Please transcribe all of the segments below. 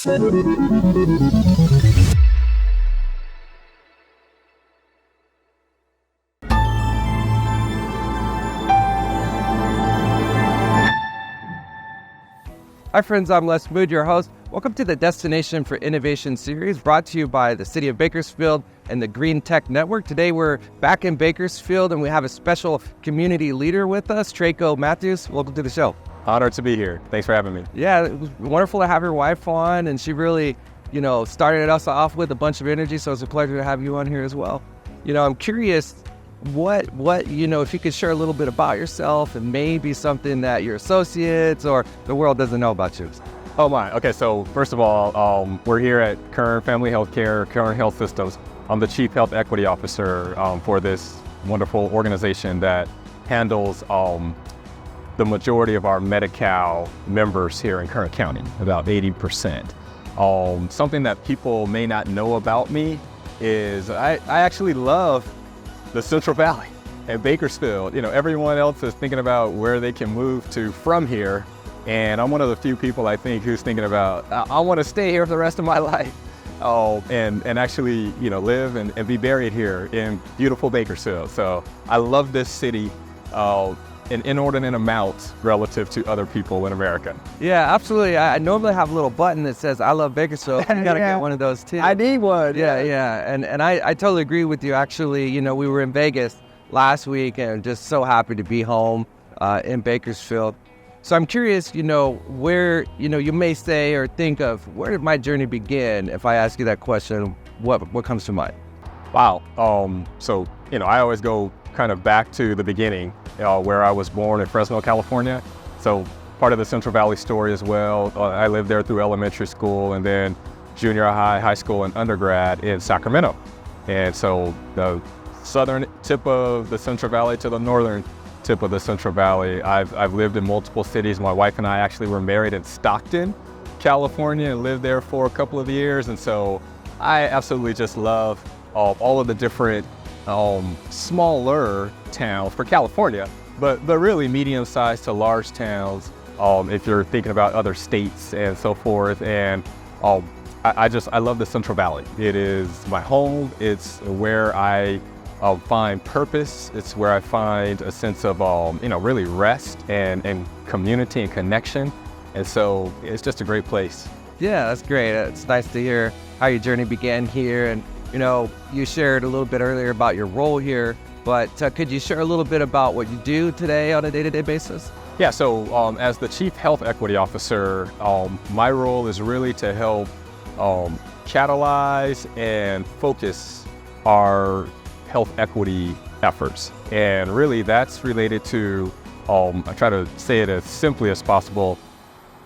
Hi friends, I'm Les Mood, your host. Welcome to the Destination for Innovation series brought to you by the City of Bakersfield and the GreenTech Network. Today we're back in Bakersfield and we have a special community leader with us, Traco Matthews. Welcome to the show. Honored to be here. Thanks for having me. Yeah, it was wonderful to have your wife on, and she really, started us off with a bunch of energy, so it's a pleasure to have you on here as well. I'm curious, what if you could share a little bit about yourself and maybe something that your associates or the world doesn't know about you. Oh my, okay, so first of all, we're here at Kern Family Healthcare, Kern Health Systems. I'm the Chief Health Equity Officer for this wonderful organization that handles the majority of our Medi-Cal members here in Kern County, about 80%. Something that people may not know about me is I actually love the Central Valley and Bakersfield. Everyone else is thinking about where they can move to from here. And I'm one of the few people, I think, who's thinking about, I want to stay here for the rest of my life. And actually, live and be buried here in beautiful Bakersfield. So I love this city in inordinate amounts relative to other people in America. Yeah, absolutely. I normally have a little button that says, I love Bakersfield. You gotta get one of those too. I need one. Yeah. And I totally agree with you. Actually, we were in Vegas last week and just so happy to be home in Bakersfield. So I'm curious, where, you may say or think of, where did my journey begin? If I ask you that question, what comes to mind? Wow. So, I always go kind of back to the beginning, where I was born in Fresno, California. So part of the Central Valley story as well. I lived there through elementary school and then junior high, high school, and undergrad in Sacramento. And so the southern tip of the Central Valley to the northern tip of the Central Valley. I've lived in multiple cities. My wife and I actually were married in Stockton, California, and lived there for a couple of years. And so I absolutely just love all of the different smaller towns for California, but really medium-sized to large towns if you're thinking about other states and so forth. And I love the Central Valley. It is my home. It's where I find purpose. It's where I find a sense of really rest and community and connection. And so it's just a great place. Yeah, that's great. It's nice to hear how your journey began here. And you shared a little bit earlier about your role here, but could you share a little bit about what you do today on a day-to-day basis? Yeah, so as the Chief Health Equity Officer, my role is really to help catalyze and focus our health equity efforts. And really that's related to, I try to say it as simply as possible,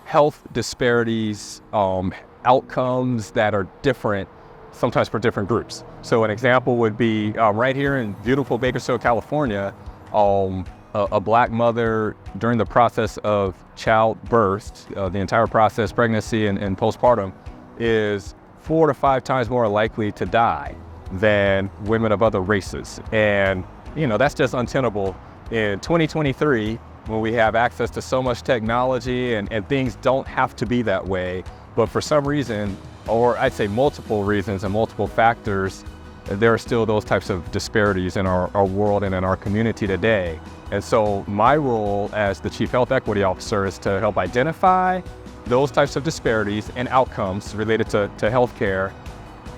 health disparities, outcomes that are different sometimes for different groups. So an example would be right here in beautiful Bakersfield, California, a Black mother during the process of childbirth, the entire process, pregnancy and postpartum, is 4 to 5 times more likely to die than women of other races. And that's just untenable in 2023 when we have access to so much technology and things don't have to be that way. But for some reason, or I'd say multiple reasons and multiple factors, there are still those types of disparities in our world and in our community today. And so my role as the Chief Health Equity Officer is to help identify those types of disparities and outcomes related to healthcare,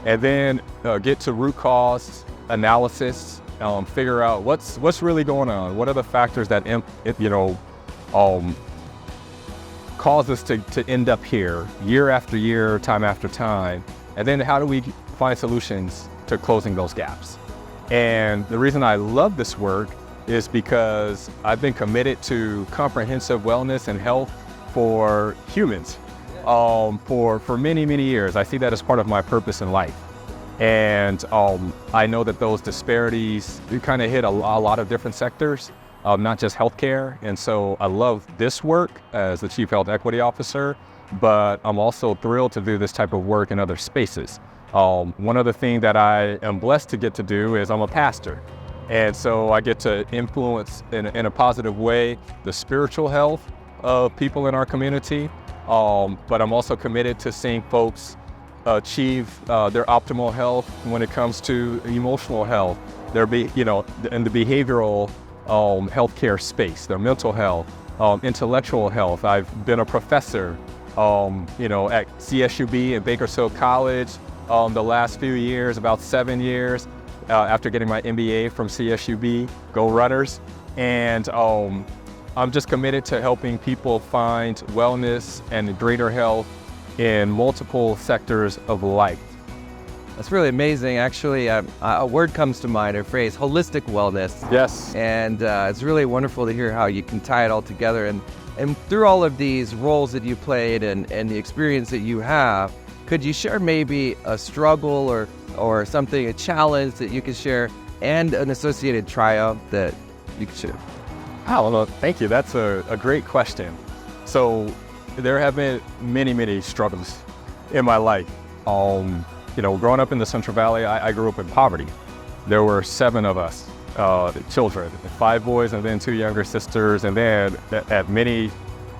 and then get to root cause analysis, figure out what's really going on, what are the factors that cause us to end up here year after year, time after time, and then how do we find solutions to closing those gaps. And the reason I love this work is because I've been committed to comprehensive wellness and health for humans for many, many years. I see that as part of my purpose in life. And I know that those disparities do kind of hit a lot of different sectors, not just healthcare. And so I love this work as the Chief Health Equity Officer, but I'm also thrilled to do this type of work in other spaces. One other thing that I am blessed to get to do is I'm a pastor. And so I get to influence in a positive way the spiritual health of people in our community. but I'm also committed to seeing folks achieve their optimal health when it comes to emotional health, in the behavioral healthcare space, their mental health, intellectual health. I've been a professor, at CSUB and Bakersfield College the last few years, about 7 years, after getting my MBA from CSUB, Go Runners. And I'm just committed to helping people find wellness and greater health in multiple sectors of life. That's really amazing. Actually, a word comes to mind, a phrase, holistic wellness. Yes. And it's really wonderful to hear how you can tie it all together. And through all of these roles that you played and the experience that you have, could you share maybe a struggle or something, a challenge that you could share and an associated triumph that you could share? Oh, well, thank you. That's a great question. So there have been many, many struggles in my life. Growing up in the Central Valley, I grew up in poverty. There were 7 of us, children, 5 boys and then 2 younger sisters. And then at many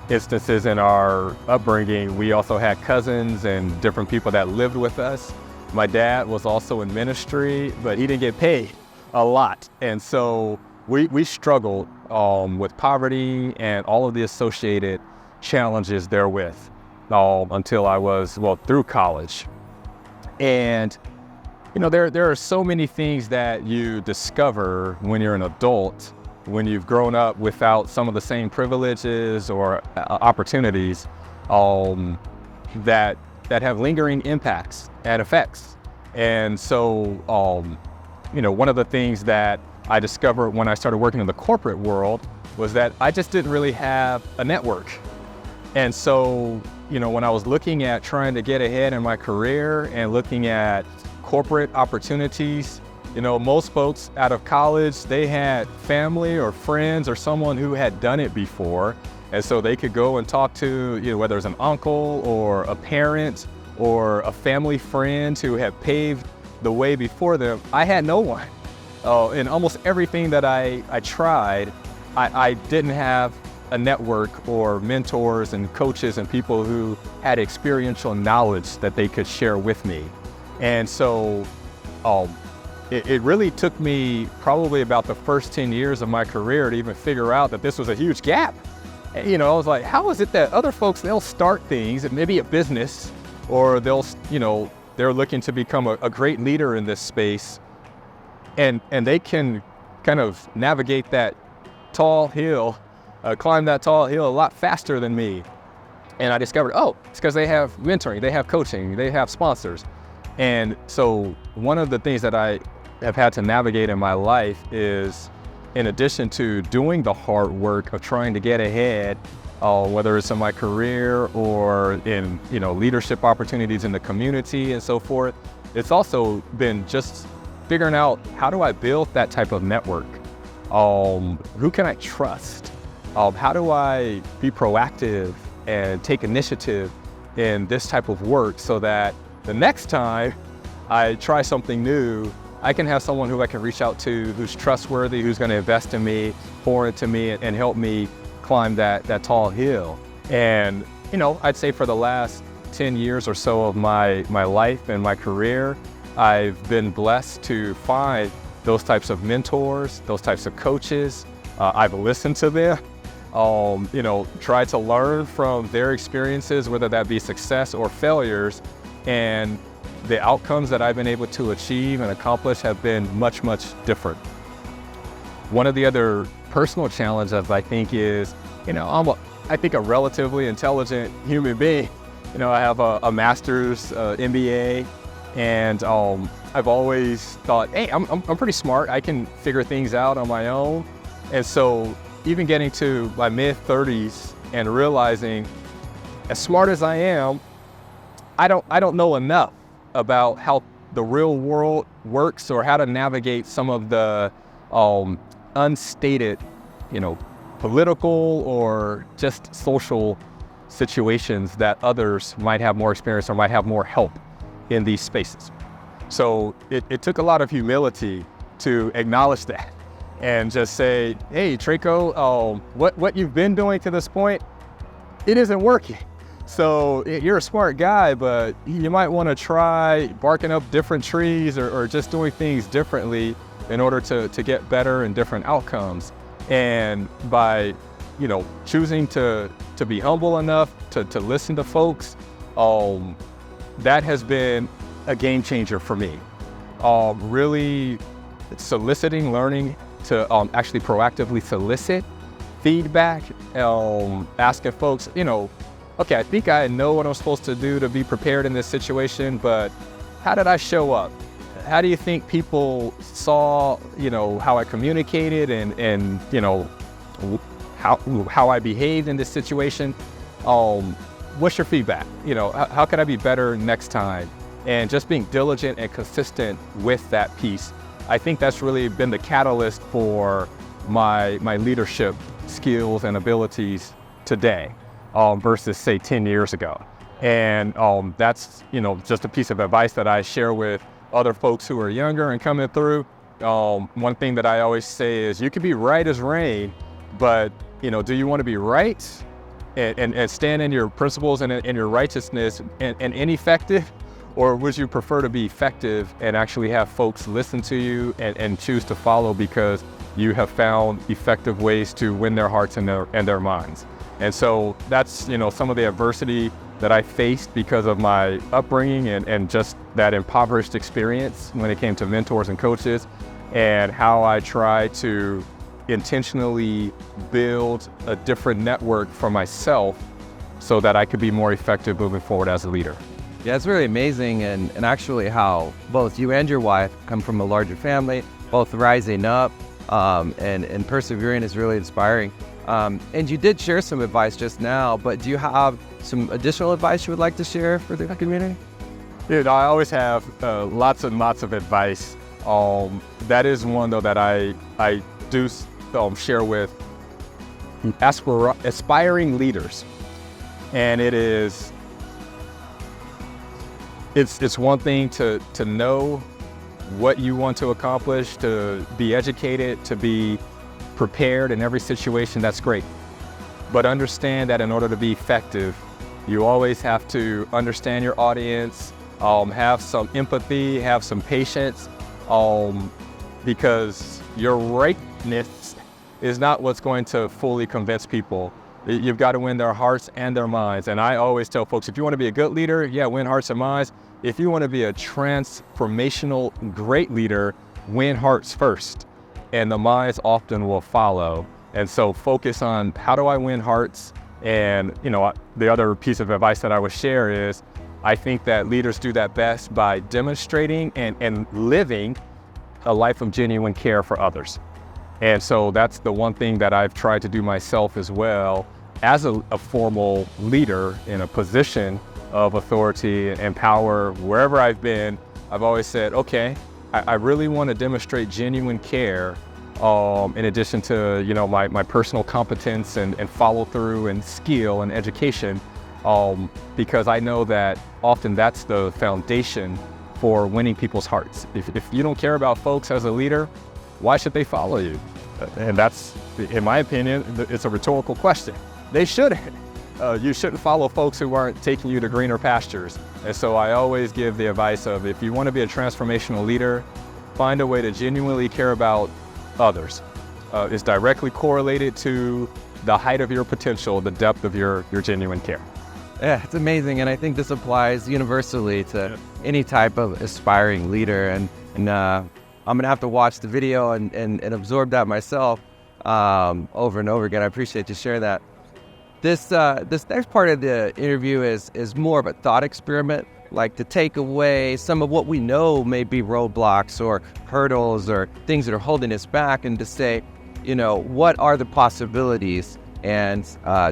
instances in our upbringing, we also had cousins and different people that lived with us. My dad was also in ministry, but he didn't get paid a lot. And so we struggled with poverty and all of the associated challenges therewith until I was, through college. And, there are so many things that you discover when you're an adult, when you've grown up without some of the same privileges or opportunities that have lingering impacts and effects. And so, one of the things that I discovered when I started working in the corporate world was that I just didn't really have a network. And so, when I was looking at trying to get ahead in my career and looking at corporate opportunities, most folks out of college, they had family or friends or someone who had done it before. And so they could go and talk to, whether it's an uncle or a parent or a family friend who had paved the way before them. I had no one. In almost everything that I tried, I didn't have a network or mentors and coaches and people who had experiential knowledge that they could share with me. And so it really took me probably about the first 10 years of my career to even figure out that this was a huge gap. I was like, how is it that other folks, they'll start things and maybe a business, or they're looking to become a great leader in this space, and they can kind of navigate that tall hill, climb that tall hill a lot faster than me. And I discovered, it's because they have mentoring, they have coaching, they have sponsors. And so one of the things that I have had to navigate in my life is, in addition to doing the hard work of trying to get ahead, whether it's in my career or in leadership opportunities in the community and so forth, it's also been just figuring out, how do I build that type of network? Who can I trust? How do I be proactive and take initiative in this type of work so that the next time I try something new, I can have someone who I can reach out to who's trustworthy, who's going to invest in me, pour into me, and help me climb that tall hill. And, I'd say for the last 10 years or so of my life and my career, I've been blessed to find those types of mentors, those types of coaches. I've listened to them, tried to learn from their experiences, whether that be success or failures. And the outcomes that I've been able to achieve and accomplish have been much, much different. One of the other personal challenges, I think, is, I'm a relatively intelligent human being. I have a master's, MBA, and I've always thought, hey, I'm pretty smart. I can figure things out on my own. And so even getting to my mid-30s and realizing, as smart as I am, I don't know enough about how the real world works or how to navigate some of the unstated, political or just social situations that others might have more experience or might have more help in these spaces. So it took a lot of humility to acknowledge that and just say, hey, Traco, what you've been doing to this point, it isn't working. So you're a smart guy, but you might want to try barking up different trees or just doing things differently in order to get better and different outcomes. And by, choosing to be humble enough to listen to folks, that has been a game changer for me. Really soliciting, learning to actually proactively solicit feedback, asking folks, okay, I think I know what I'm supposed to do to be prepared in this situation, but how did I show up? How do you think people saw, how I communicated and how I behaved in this situation? What's your feedback? How can I be better next time? And just being diligent and consistent with that piece. I think that's really been the catalyst for my leadership skills and abilities today versus say 10 years ago. And that's just a piece of advice that I share with other folks who are younger and coming through. One thing that I always say is you can be right as rain, but do you want to be right and stand in your principles and in your righteousness and ineffective? Or would you prefer to be effective and actually have folks listen to you and choose to follow because you have found effective ways to win their hearts and their minds? And so that's, some of the adversity that I faced because of my upbringing and just that impoverished experience when it came to mentors and coaches, and how I try to intentionally build a different network for myself so that I could be more effective moving forward as a leader. Yeah, it's really amazing, and actually how both you and your wife come from a larger family, both rising up and persevering is really inspiring. And you did share some advice just now, but do you have some additional advice you would like to share for the community? I always have lots and lots of advice. That is one, though, that I do share with aspiring leaders. And it's one thing to know what you want to accomplish, to be educated, to be prepared in every situation. That's great. But understand that in order to be effective, you always have to understand your audience, have some empathy, have some patience, because your rightness is not what's going to fully convince people. You've got to win their hearts and their minds. And I always tell folks, if you want to be a good leader, win hearts and minds. If you want to be a transformational great leader, win hearts first, and the minds often will follow. And so focus on how do I win hearts? And the other piece of advice that I would share is I think that leaders do that best by demonstrating and living a life of genuine care for others. And so that's the one thing that I've tried to do myself as well as a formal leader in a position of authority and power. Wherever I've been, I've always said, okay, I really want to demonstrate genuine care in addition to my personal competence and follow through and skill and education, because I know that often that's the foundation for winning people's hearts. If you don't care about folks as a leader, why should they follow you? And that's, in my opinion, it's a rhetorical question. They shouldn't. You shouldn't follow folks who aren't taking you to greener pastures. And so I always give the advice of, if you want to be a transformational leader, find a way to genuinely care about others. It's directly correlated to the height of your potential, the depth of your genuine care. Yeah, it's amazing, and I think this applies universally to any type of aspiring leader. And I'm gonna have to watch the video and absorb that myself over and over again. I appreciate you sharing that. This next part of the interview is more of a thought experiment, like to take away some of what we know may be roadblocks or hurdles or things that are holding us back, and to say, what are the possibilities, and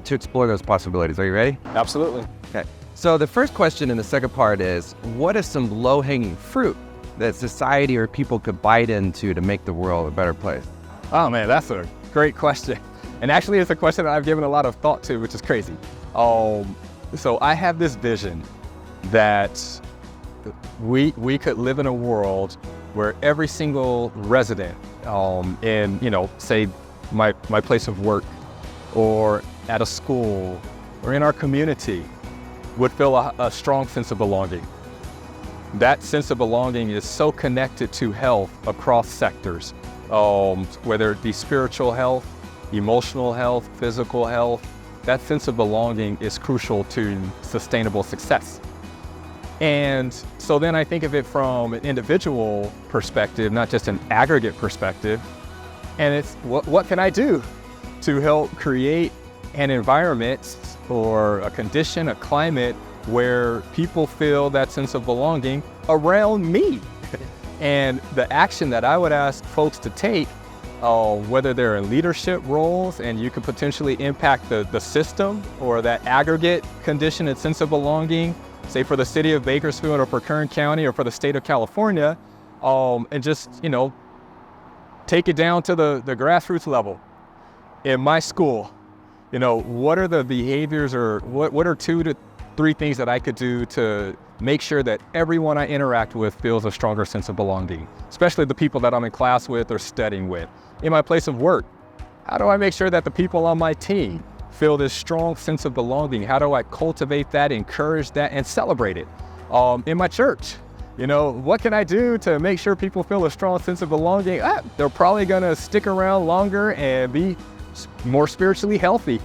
to explore those possibilities. Are you ready? Absolutely. Okay. So the first question in the second part is, what is some low-hanging fruit that society or people could bite into to make the world a better place? Oh man, that's a great question. And actually it's a question that I've given a lot of thought to, which is crazy. So I have this vision that we could live in a world where every single resident in, say my place of work, or at a school, or in our community, would feel a strong sense of belonging. That sense of belonging is so connected to health across sectors, whether it be spiritual health, emotional health, physical health. That sense of belonging is crucial to sustainable success. And so then I think of it from an individual perspective, not just an aggregate perspective. And it's what can I do to help create an environment or a condition, a climate where people feel that sense of belonging around me. And the action that I would ask folks to take, whether they're in leadership roles and you could potentially impact the system or that aggregate condition and sense of belonging, say for the city of Bakersfield or for Kern County or for the state of California, and just, take it down to the grassroots level. In my school, what are the behaviors or what are 2 to 3 things that I could do to make sure that everyone I interact with feels a stronger sense of belonging, especially the people that I'm in class with or studying with. In my place of work, how do I make sure that the people on my team feel this strong sense of belonging? How do I cultivate that, encourage that, and celebrate it? In my church, what can I do to make sure people feel a strong sense of belonging? They're probably gonna stick around longer and be more spiritually healthy.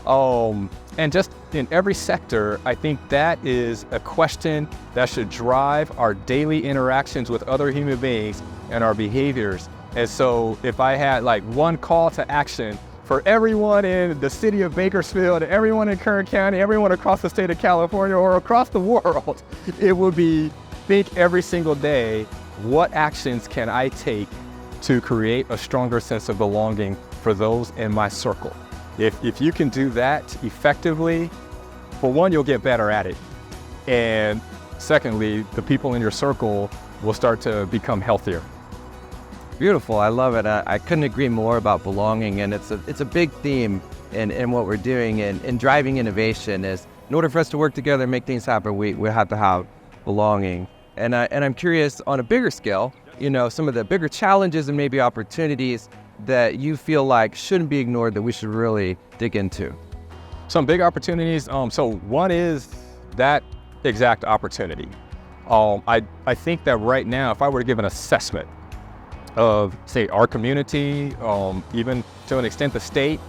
And just in every sector, I think that is a question that should drive our daily interactions with other human beings and our behaviors. And so if I had like one call to action for everyone in the city of Bakersfield, everyone in Kern County, everyone across the state of California or across the world, it would be think every single day, what actions can I take to create a stronger sense of belonging for those in my circle? If you can do that effectively, for one, you'll get better at it. And secondly, the people in your circle will start to become healthier. Beautiful. I love it. I couldn't agree more about belonging. And it's a big theme in what we're doing in driving innovation is in order for us to work together and make things happen, we have to have belonging. And I'm curious on a bigger scale, some of the bigger challenges and maybe opportunities that you feel like shouldn't be ignored that we should really dig into. Some big opportunities. So one is that exact opportunity. I think that right now, if I were to give an assessment of, say, our community, even to an extent the state,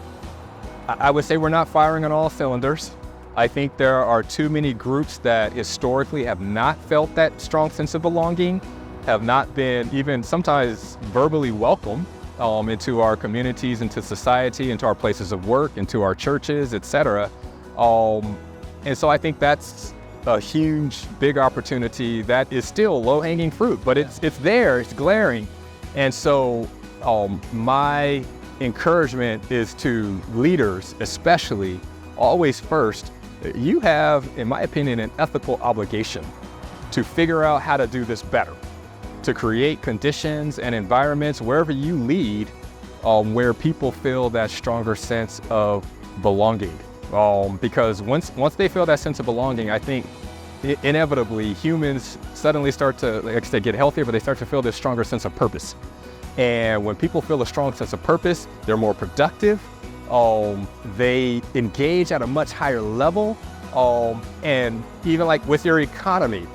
I would say we're not firing on all cylinders. I think there are too many groups that historically have not felt that strong sense of belonging, have not been even sometimes verbally welcome into our communities, into society, into our places of work, into our churches, etc. And so I think that's a huge, big opportunity that is still low-hanging fruit, but it's there, it's glaring. And so my encouragement is to leaders, especially, always first, you have, in my opinion, an ethical obligation to figure out how to do this better, to create conditions and environments wherever you lead where people feel that stronger sense of belonging. Because once they feel that sense of belonging, I think inevitably humans suddenly start to, like I said, get healthier, but they start to feel this stronger sense of purpose. And when people feel a strong sense of purpose, they're more productive. They engage at a much higher level. And even like with your economy,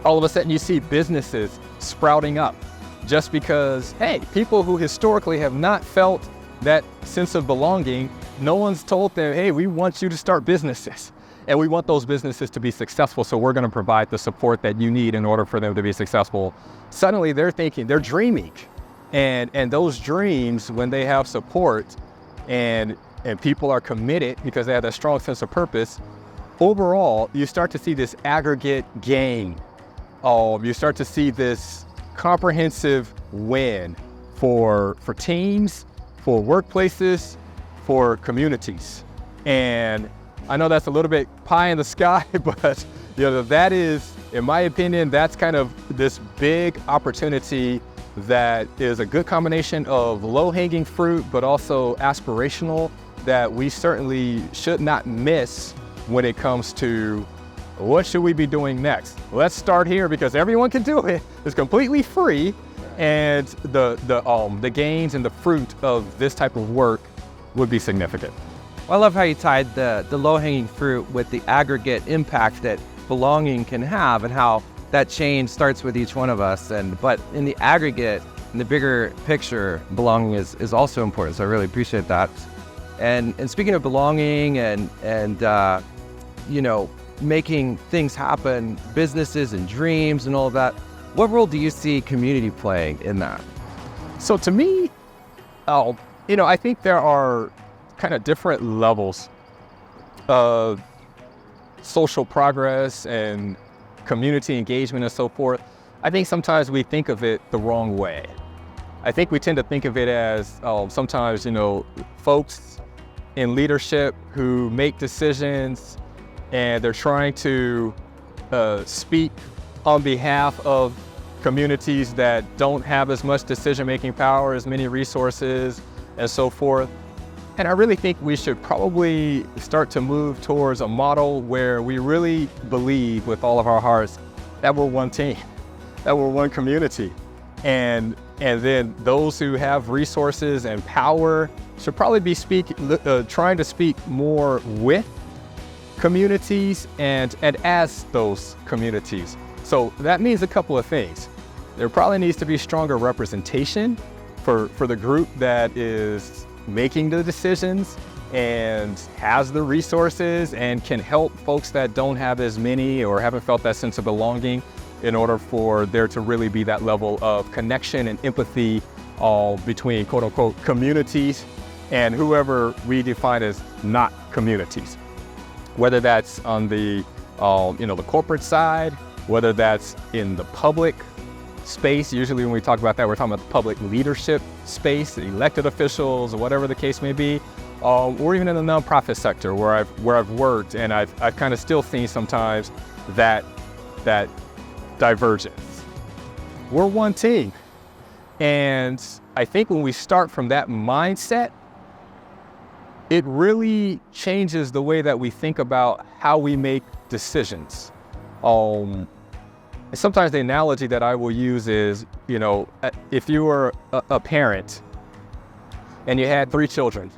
all of a sudden you see businesses sprouting up just because, hey, people who historically have not felt that sense of belonging, no one's told them, hey, we want you to start businesses and we want those businesses to be successful. So we're going to provide the support that you need in order for them to be successful. Suddenly they're thinking, they're dreaming. And those dreams, when they have support and people are committed because they have that strong sense of purpose, overall, you start to see this aggregate gain. You start to see this comprehensive win for teams, for workplaces, for communities. And I know that's a little bit pie in the sky, but that is, in my opinion, that's kind of this big opportunity that is a good combination of low-hanging fruit, but also aspirational, that we certainly should not miss when it comes to what should we be doing next. Let's start here because everyone can do it. It's completely free, and the gains and the fruit of this type of work would be significant. Well, I love how you tied the low-hanging fruit with the aggregate impact that belonging can have, and how that change starts with each one of us. But in the aggregate, in the bigger picture, belonging is also important. So I really appreciate that. And speaking of belonging and making things happen, businesses and dreams and all of that, what role do you see community playing in that? So to me, I think there are kind of different levels of social progress and community engagement and so forth. I think sometimes we think of it the wrong way. I think we tend to think of it as sometimes, folks in leadership who make decisions and they're trying to speak on behalf of communities that don't have as much decision-making power, as many resources, and so forth. And I really think we should probably start to move towards a model where we really believe with all of our hearts that we're one team, that we're one community. And then those who have resources and power should probably be trying to speak more with communities and as those communities. So that means a couple of things. There probably needs to be stronger representation for the group that is making the decisions and has the resources and can help folks that don't have as many or haven't felt that sense of belonging, in order for there to really be that level of connection and empathy between quote unquote communities and whoever we define as not communities. Whether that's on the corporate side, whether that's in the public space. Usually when we talk about that, we're talking about the public leadership space, the elected officials, or whatever the case may be, or even in the nonprofit sector where I've worked, and I've kind of still seen sometimes that divergence. We're one team, and I think when we start from that mindset, it really changes the way that we think about how we make decisions. Sometimes the analogy that I will use is, if you were a parent and you had 3 children,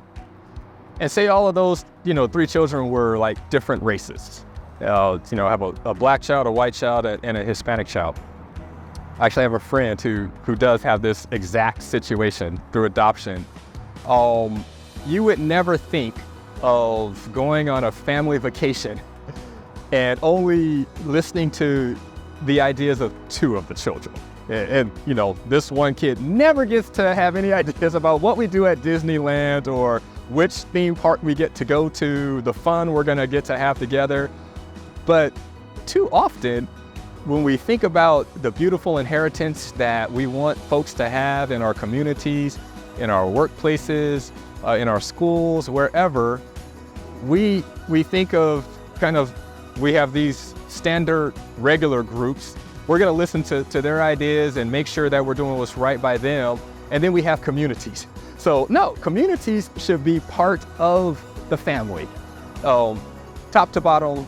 and say all of those, 3 children were like different races. I have a black child, a white child, and a Hispanic child. I actually have a friend who does have this exact situation through adoption. You would never think of going on a family vacation and only listening to the ideas of 2 of the children. And this one kid never gets to have any ideas about what we do at Disneyland or which theme park we get to go to, the fun we're gonna get to have together. But too often, when we think about the beautiful inheritance that we want folks to have in our communities, in our workplaces, in our schools, wherever, we think of we have these standard regular groups. We're gonna listen to their ideas and make sure that we're doing what's right by them. And then we have communities. So no, communities should be part of the family, top to bottom,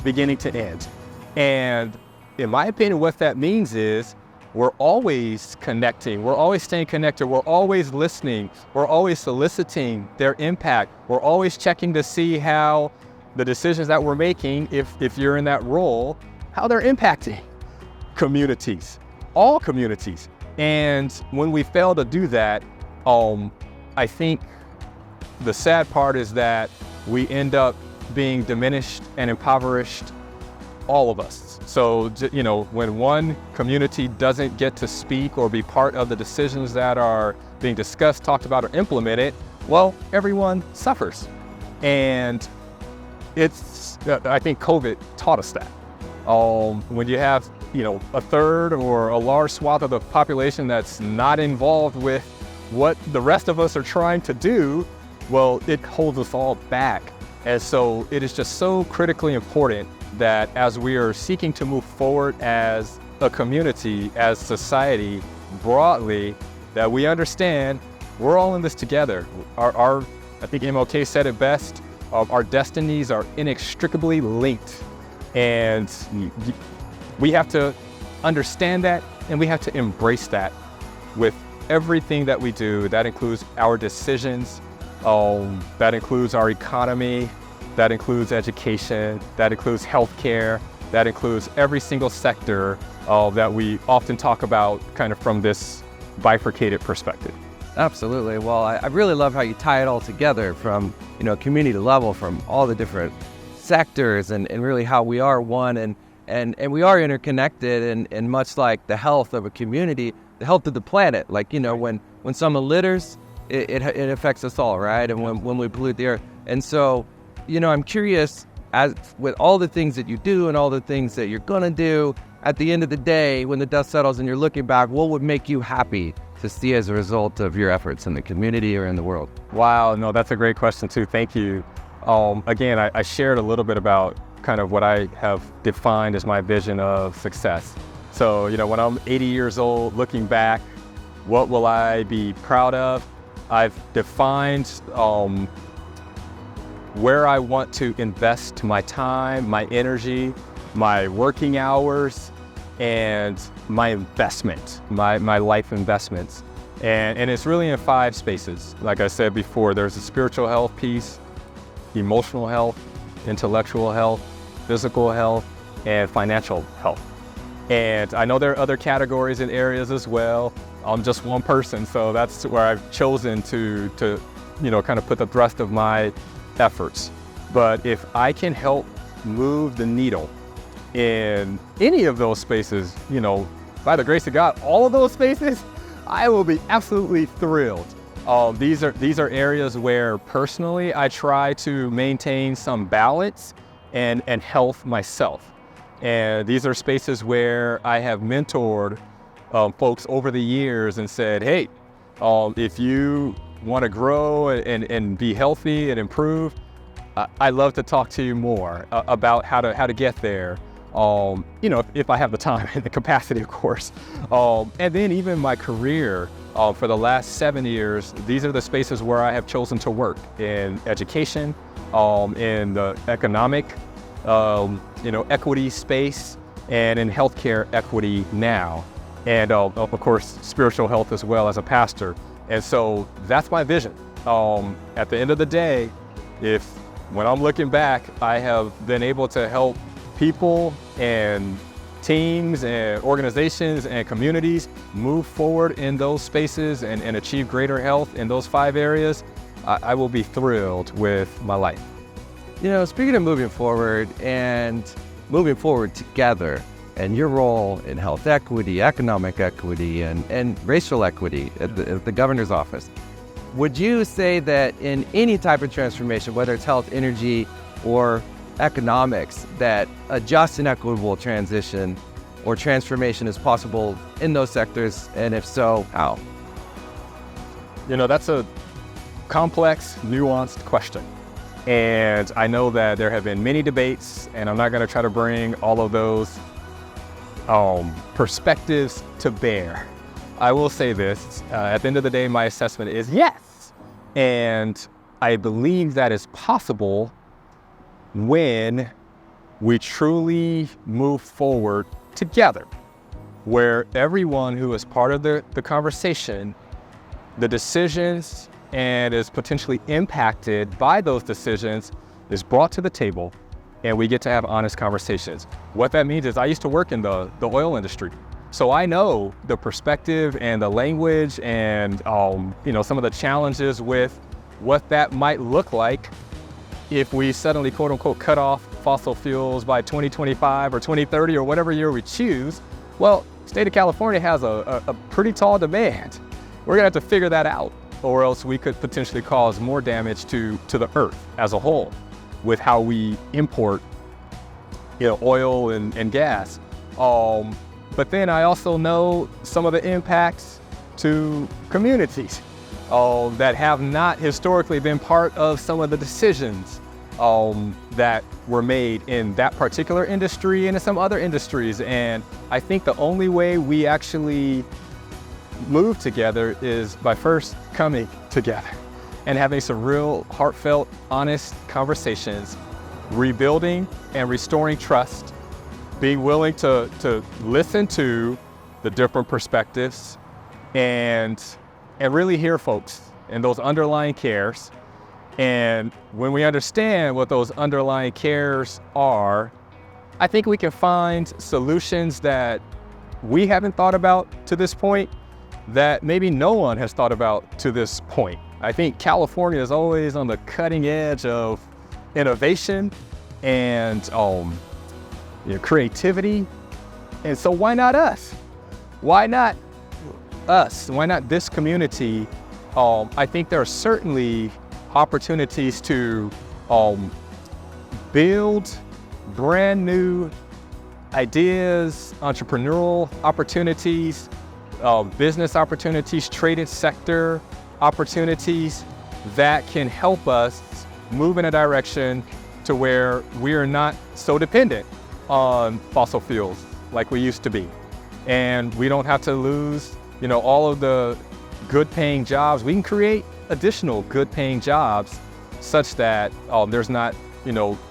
beginning to end. And in my opinion, what that means is we're always connecting, we're always staying connected, we're always listening, we're always soliciting their impact, we're always checking to see how the decisions that we're making, if you're in that role, how they're impacting communities, all communities. And when we fail to do that, I think the sad part is that we end up being diminished and impoverished, all of us. So, when one community doesn't get to speak or be part of the decisions that are being discussed, talked about, or implemented, well, everyone suffers. And I think COVID taught us that. When you have, a third or a large swath of the population that's not involved with what the rest of us are trying to do, well, it holds us all back. And so it is just so critically important that as we are seeking to move forward as a community, as society broadly, that we understand we're all in this together. I think MLK said it best, our destinies are inextricably linked. And we have to understand that, and we have to embrace that with everything that we do. That includes our decisions, That includes our economy, that includes education, that includes healthcare, that includes every single sector that we often talk about kind of from this bifurcated perspective. Absolutely. Well, I really love how you tie it all together from, community level, from all the different sectors and really how we are one and we are interconnected and much like the health of a community, the health of the planet. Like, when someone litters, it affects us all, right? And when we pollute the earth. And so, I'm curious, as with all the things that you do and all the things that you're gonna do, at the end of the day, when the dust settles and you're looking back, what would make you happy to see as a result of your efforts in the community or in the world? Wow, no, that's a great question too. Thank you. Again, I shared a little bit about kind of what I have defined as my vision of success. So, when I'm 80 years old, looking back, what will I be proud of? I've defined where I want to invest my time, my energy, my working hours, and my investment, my life investments. And it's really in 5 spaces. Like I said before, there's a spiritual health piece, emotional health, intellectual health, physical health, and financial health. And I know there are other categories and areas as well. I'm just one person, so that's where I've chosen to kind of put the thrust of my efforts. But if I can help move the needle in any of those spaces, by the grace of God, all of those spaces, I will be absolutely thrilled. These are areas where personally I try to maintain some balance and health myself. And these are spaces where I have mentored folks over the years and said, hey, if you want to grow and be healthy and improve, I love to talk to you more about how to get there. If I have the time and the capacity, of course. And then even my career, for the last 7 years, these are the spaces where I have chosen to work in education, in the economic, equity space, and in healthcare equity now. And of course, spiritual health as well as a pastor. And so that's my vision. At the end of the day, when I'm looking back, I have been able to help people and teams and organizations and communities move forward in those spaces and achieve greater health in those 5 areas, I will be thrilled with my life. Speaking of moving forward and moving forward together and your role in health equity, economic equity, and racial equity at the governor's office, would you say that in any type of transformation, whether it's health, energy, or economics, that a just and equitable transition or transformation is possible in those sectors? And if so, how? That's a complex, nuanced question. And I know that there have been many debates, and I'm not going to try to bring all of those perspectives to bear. I will say this, at the end of the day, my assessment is yes. And I believe that is possible when we truly move forward together, where everyone who is part of the conversation, the decisions, and is potentially impacted by those decisions is brought to the table, and we get to have honest conversations. What that means is I used to work in the oil industry. So I know the perspective and the language and some of the challenges with what that might look like if we suddenly, quote unquote, cut off fossil fuels by 2025 or 2030 or whatever year we choose. Well, state of California has a pretty tall demand. We're gonna have to figure that out, or else we could potentially cause more damage to the earth as a whole with how we import oil and gas. But then I also know some of the impacts to communities that have not historically been part of some of the decisions that were made in that particular industry and in some other industries. And I think the only way we actually move together is by first coming together and having some real heartfelt, honest conversations, rebuilding and restoring trust, being willing to listen to the different perspectives and really hear folks and those underlying cares, And when we understand what those underlying cares are, I think we can find solutions that we haven't thought about to this point, that maybe no one has thought about to this point. I think California is always on the cutting edge of innovation and creativity. And so why not us? Why not us? Why not this community? I think there are certainly opportunities to build brand new ideas, entrepreneurial opportunities, business opportunities, trading sector opportunities that can help us move in a direction to where we are not so dependent on fossil fuels like we used to be. And we don't have to lose, all of the good paying jobs. We can create additional good paying jobs such that there's not,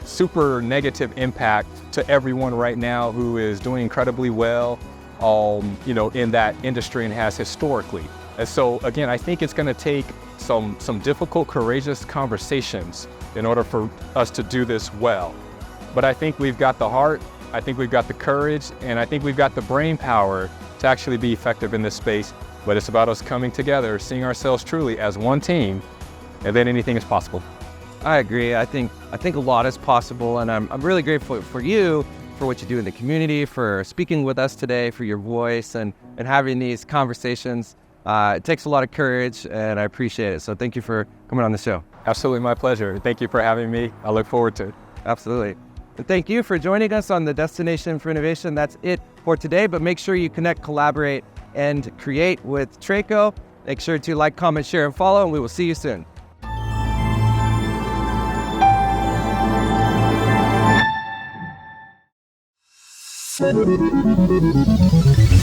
super negative impact to everyone right now who is doing incredibly well, in that industry and has historically. And so again, I think it's going to take some difficult, courageous conversations in order for us to do this well. But I think we've got the heart, I think we've got the courage, and I think we've got the brain power to actually be effective in this space. But it's about us coming together, seeing ourselves truly as one team, and then anything is possible. I agree. I think a lot is possible, and I'm really grateful for you, for what you do in the community, for speaking with us today, for your voice, and having these conversations. It takes a lot of courage, and I appreciate it. So thank you for coming on the show. Absolutely, my pleasure. Thank you for having me. I look forward to it. Absolutely. And thank you for joining us on the Destination for Innovation. That's it for today, but make sure you connect, collaborate, and create with Traco. Make sure to like, comment, share, and follow, and we will see you soon. Thank you.